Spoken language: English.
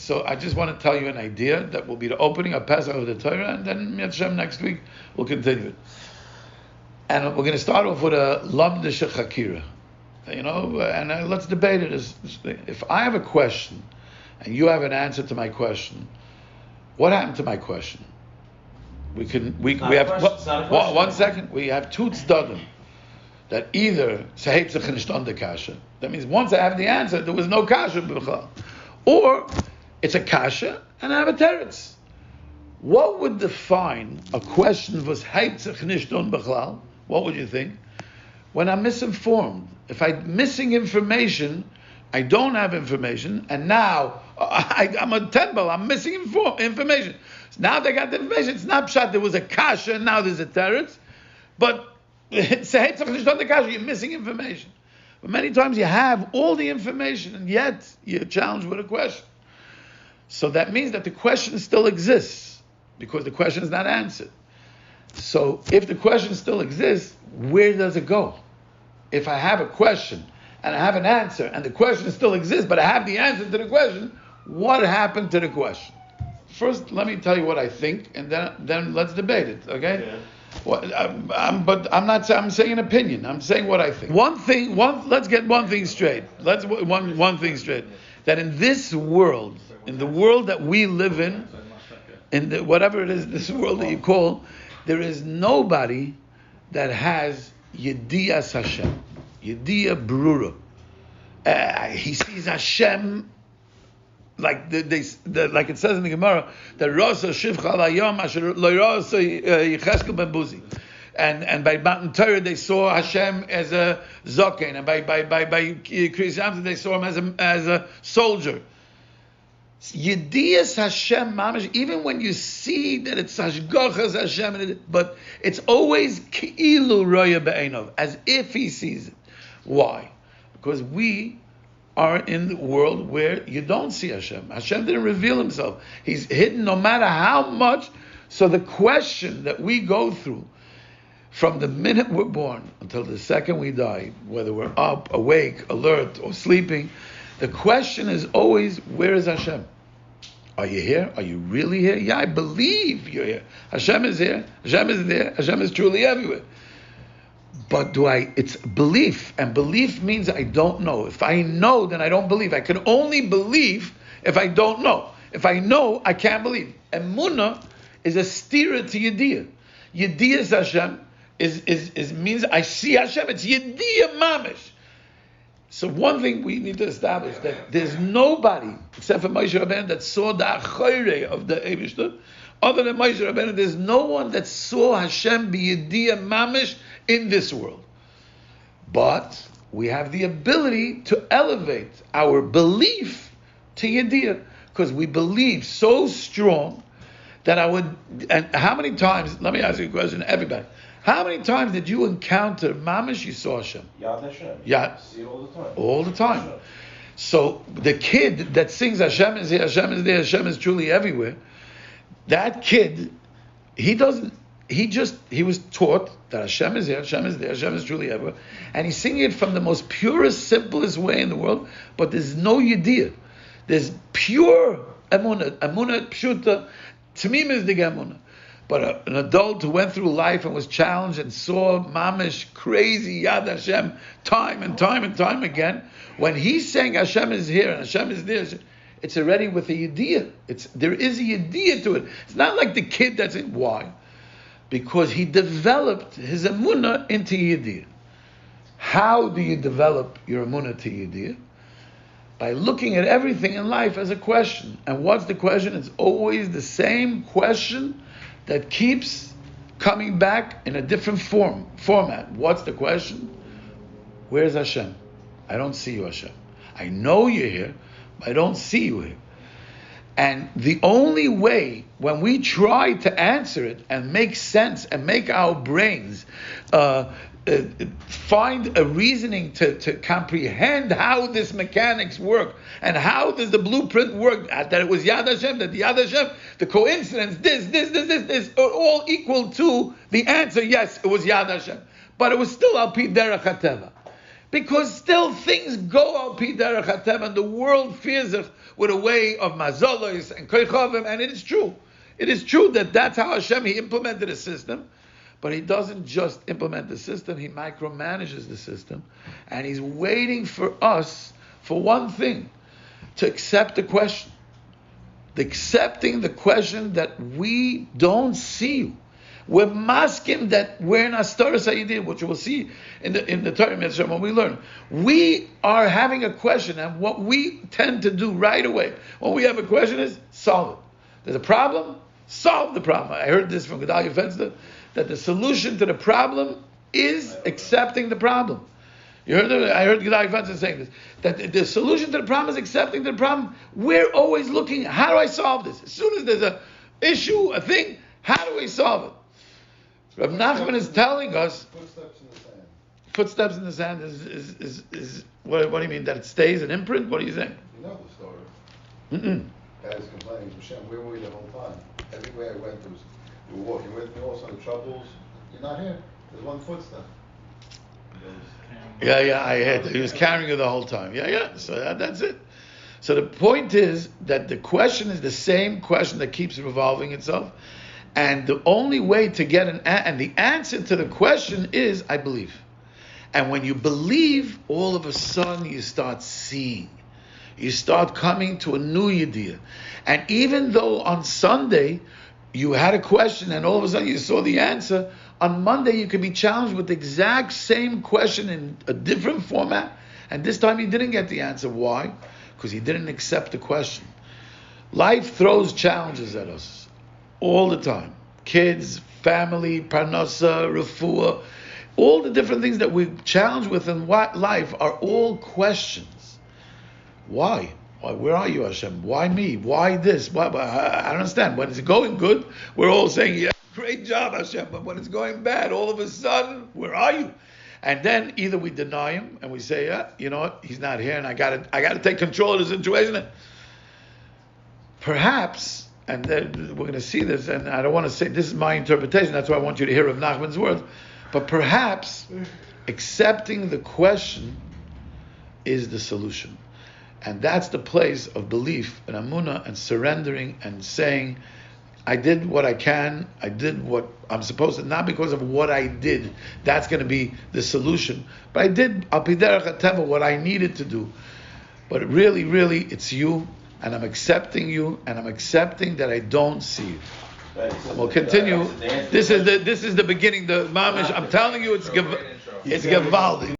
So I just want to tell you an idea that will be the opening of Pesach of the Torah, and then Hashem next week we'll continue it. And we're going to start off with a lamdish chakira, and let's debate it. If I have a question and you have an answer to my question, what happened to my question? We have 1 second. We have two tzdadim that either that means once I have the answer, there was no kasha b'chal, or it's a kasha and I have a teretz. What would define a question was heitzach nishdon b'chlal? What would you think? When I'm misinformed, if I'm missing information, I don't have information, and now I'm a temple. I'm missing information. So now they got the information. It's not pshat. There was a kasha, and now there's a teretz, but it's a heitzach nishdon the kasha. You're missing information. But many times you have all the information, and yet you're challenged with a question. So that means that the question still exists, because the question is not answered. So if the question still exists, where does it go? If I have a question and I have an answer and the question still exists, but I have the answer to the question, what happened to the question? First, let me tell you what I think, and then let's debate it, okay? Yeah. I'm saying an opinion. I'm saying what I think. Let's get one thing straight. One thing straight. That in this world, in the world that we live in whatever it is, this world that you call, there is nobody that has Yediyas Hashem, Yediyah Brura. He sees Hashem like like it says in the Gemara, that Rasa Shivcha Layom Asher Lo Rasa Yecheskel Ben Buzi. And by Mount Torah they saw Hashem as a Zoken, and by Kriyas Yamsuf they saw him as a soldier. Yediyas Hashem mamish, even when you see that it's Hashgachas Hashem, but it's always Ki'ilu Roya Be'enov, as if he sees it. Why? Because we are in the world where you don't see Hashem. Hashem didn't reveal himself. He's hidden no matter how much. So the question that we go through from the minute we're born until the second we die, whether we're up, awake, alert, or sleeping, the question is always, where is Hashem? Are you here? Are you really here? Yeah, I believe you're here. Hashem is here. Hashem is there. Hashem is truly everywhere. But it's belief, and belief means I don't know. If I know, then I don't believe. I can only believe if I don't know. If I know, I can't believe. Emunah is a stira to Yediyah. Yediyah Hashem is means I see Hashem. It's Yediyah mamish. So one thing we need to establish, that there's nobody except for Moshe Rabbeinu that saw the Achayre of the Eibishter. Other than Moshe Rabbeinu, there's no one that saw Hashem be Yediyah mamish in this world. But we have the ability to elevate our belief to Yediyah, because we believe so strong that and how many times, let me ask you a question, everybody. How many times did you encounter mamish, you saw Hashem? Yad Hashem. Yeah. See it all the time. All the time. So the kid that sings Hashem is here, Hashem is there, Hashem is truly everywhere, that kid, he was taught that Hashem is here, Hashem is there, Hashem is truly everywhere, and he's singing it from the most purest, simplest way in the world, but there's no Yediyah. There's pure emunah pshuta, tmim is the emunah. But an adult who went through life and was challenged and saw mamish crazy Yad Hashem time and time again, when he's saying Hashem is here and Hashem is there, it's already with a Yediyah. There is a Yediyah to it. It's not like the kid that's in. Why? Because he developed his emunah into Yediyah. How do you develop your emunah to Yediyah? By looking at everything in life as a question. And what's the question? It's always the same question that keeps coming back in a different format. What's the question? Where's Hashem? I don't see you, Hashem. I know you're here, but I don't see you here. And the only way, when we try to answer it and make sense and make our brains find a reasoning to comprehend how this mechanics work and how does the blueprint work, that it was Yad Hashem, that the Yad Hashem, the coincidence, this, are all equal to the answer, yes, it was Yad Hashem. But it was still Al Pi Derech HaTeva. Because still things go al pi derech hatev, and the world fears it with a way of mazolos and koichavim, and it is true. It is true that that's how Hashem, He implemented a system, but He doesn't just implement the system, He micromanages the system, and He's waiting for us for one thing, to accept the question. Accepting the question that we don't see you. We're masking that we're in Astorah Sayyidin, which we'll see in the Torah Mitzvah when we learn. We are having a question, and what we tend to do right away when we have a question is solve it. There's a problem, solve the problem. I heard this from Gedalia Fenster, that the solution to the problem is accepting the problem. You heard it? I heard Gedalia Fenster saying this, that the solution to the problem is accepting the problem. We're always looking, how do I solve this? As soon as there's an issue, a thing, how do we solve it? Rabbi Nachman is telling us footsteps in the sand. Footsteps in the sand is what do you mean? That it stays an imprint? What are you saying? You know the story. Mm-mm. Guys complaining, Hashem, where were you the whole time? Everywhere I went, you were walking with me, also the troubles. You're not here. There's one footstep. Yeah, I heard. He was carrying you the whole time. Yeah. So that's it. So the point is that the question is the same question that keeps revolving itself. And the only way to get and the answer to the question is, I believe. And when you believe, all of a sudden you start seeing. You start coming to a new idea. And even though on Sunday you had a question and all of a sudden you saw the answer, on Monday you could be challenged with the exact same question in a different format. And this time you didn't get the answer. Why? Because you didn't accept the question. Life throws challenges at us. All the time. Kids, family, parnasa, refuah, all the different things that we challenge with in life are all questions. Why? Where are you, Hashem? Why me? Why this? Why? I don't understand. When it's going good, we're all saying, yeah, great job, Hashem. But when it's going bad, all of a sudden, where are you? And then either we deny Him and we say, yeah, you know what? He's not here, and I got to take control of the situation. Perhaps. And then we're going to see this, and I don't want to say this is my interpretation. That's why I want you to hear of Nachman's words. But perhaps accepting the question is the solution, and that's the place of belief and amunah and surrendering and saying, "I did what I can. I did what I'm supposed to. Not because of what I did. That's going to be the solution. But I did al pi derech hateva what I needed to do. But really, it's you." And I'm accepting you, and I'm accepting that I don't see you. And we'll continue. This is the beginning. The mamish. I'm telling you, it's gewaldig.